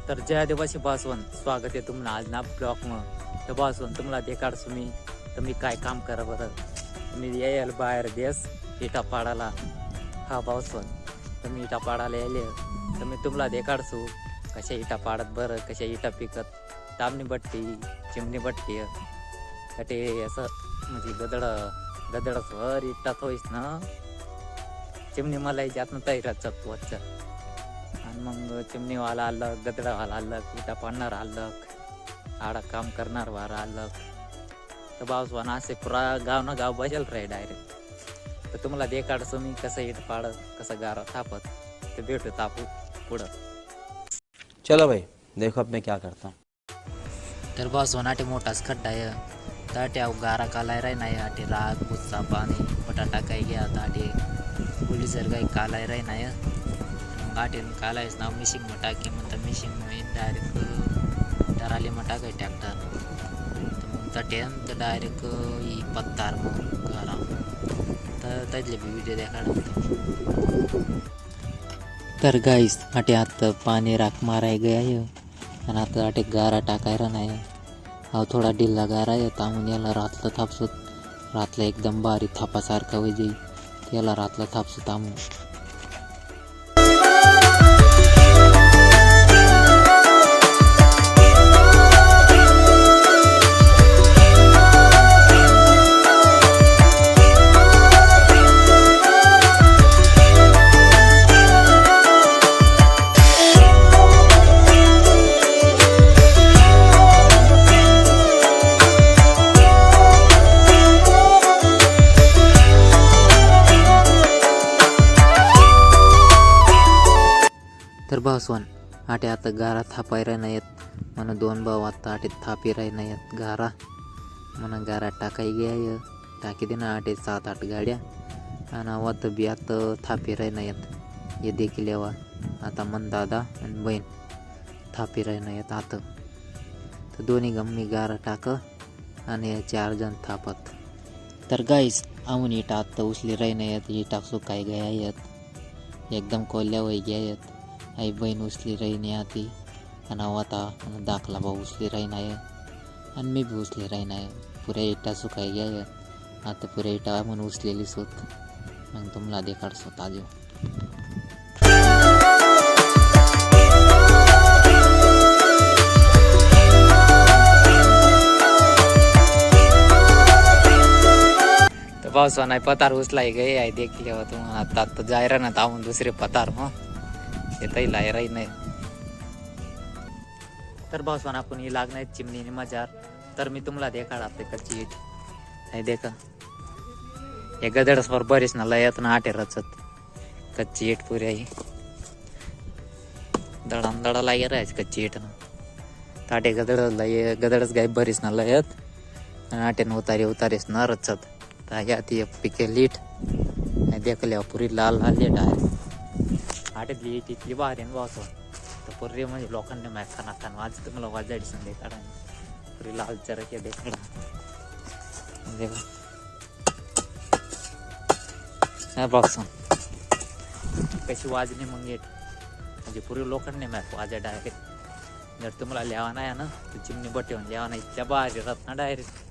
तर जय आदिवासी भाषवण स्वागत आहे तुम्हाला आज ना ब्लॉक मग तर भाषवण तुम्हाला देखाड तुम्ही काय काम करा बरं तुम्ही यायला बाहेर देश इटा पाडायला हा भाषवण तुम्ही इटा पाडायला यायले तर मी तुम्हाला देखाडसू कशा इटा पाडत बरं कशा इटा पिकत तामणी बट्टी चिमणी बट्टी ते असं म्हणजे गदडच वर इटा थोईस ना चिमणी मला याच्यातनं तैरात चपवत आणि मग चिमणीवाला आलं गदडावाला आलं इटा पाडणार आलं आडा काम करणार वारा आलं तर बावसवान असे पुरा गाव ना गाव बसेल रे डायरेक्ट तर तुम्हाला देखाडसो मी कसं इट पाडत कसं गारा थापत ते भेटू तापू पुढं चलो भाई देखो अब मैं क्या करता हूँ। तर बावसवानाटे मोठाच खड्डा आहे ताटे गारा कालाय राय नाही आटे राग गुस्सा पाणी बटाटा काही घ्या ताटे पुली जर काही कालाय राय नाही गाठीन कालायच नाव मिशिंग मग टाकी म्हणता मिशिंग डायरेक्ट टराले मग टाकाय ट्रॅक्टर तर मग तटेन तर डायरेक्ट ही पत्तार मग घरा तर त्यातले बी व्हिडिओ देखाडतो तर गाईस आटे आता पाणी राख माराय गया आणि आता आटे गारा टाकायला नाही हा थोडा ढिल्ला गारा आहे तामून याला रातलं थापसूत रातलं एकदम बारी थापासारखा होई जाई त्याला रातलं थापसूत तामून तर भावसवान आटे आता गारा थापाय राही नाहीत म्हणून दोन भाऊ आता आटे थापी राही नाहीत गारा म्हणून गारा टाकाय घ्या टाकी दे ना आटे 7-8 गाड्या आणि आवत बी आता थापी राही नाहीत हे देखील यावा आता मन दादा आणि बहीण थापी राही नाहीत आता तर दोन्ही गम्मी गारा टाक आणि 4 जण थापत तर गाईस आम्ही इटा आत्ता उचली राही नाहीत ही टाकसो काय घ्यायत एकदम कोल्ह्या वय घ्यायत आई बहीण उचली राही नाही आती आणि आता दाखला भाऊ उचली राही नाही आणि मी बी उचली राही नाही पुऱ्या इटा सुकाय घ्या आता पुऱ्या इटा म्हणून उचलेली सोत मग तुम्हाला देखाड स्वतः देऊ तर पावसा नाही पतार उचलाय गे आई देखील तुम्हाला आता जायरा ना तावून दुसरे पतार मग येताही लायराही नाही तर भावसवान आपण ही लागणार चिमणी मजार तर मी तुम्हाला देखाड आपले कच्ची इट नाही देखा हे गदडसवर बरीच ना लयत ना आटे रचत कच्ची इट पुऱ्या ही दडा लागे राहायची कच्ची इट ना ताटे गदडच गाय बरीच ना लयत आणि आटे न उतारेस ना रचत तर ती पिके लीट देखल्या पुरी लाल लीट आहे आटेतली तिथली बाहेर वाचवा तर पुरी म्हणजे लोकांनी माहीत खाना वाज तुम्हाला वाजायची संधी काढा पुरी लाल चरक देखा बॉक्स कशी वाजली मग येत म्हणजे पुरी लोकांनी माहीत वाजा डायरेक्ट जर तुम्हाला लिहावा नाही ना तर चिमणी बटेवून लिहावा नाही त्या बाहेर राहत ना डायरेक्ट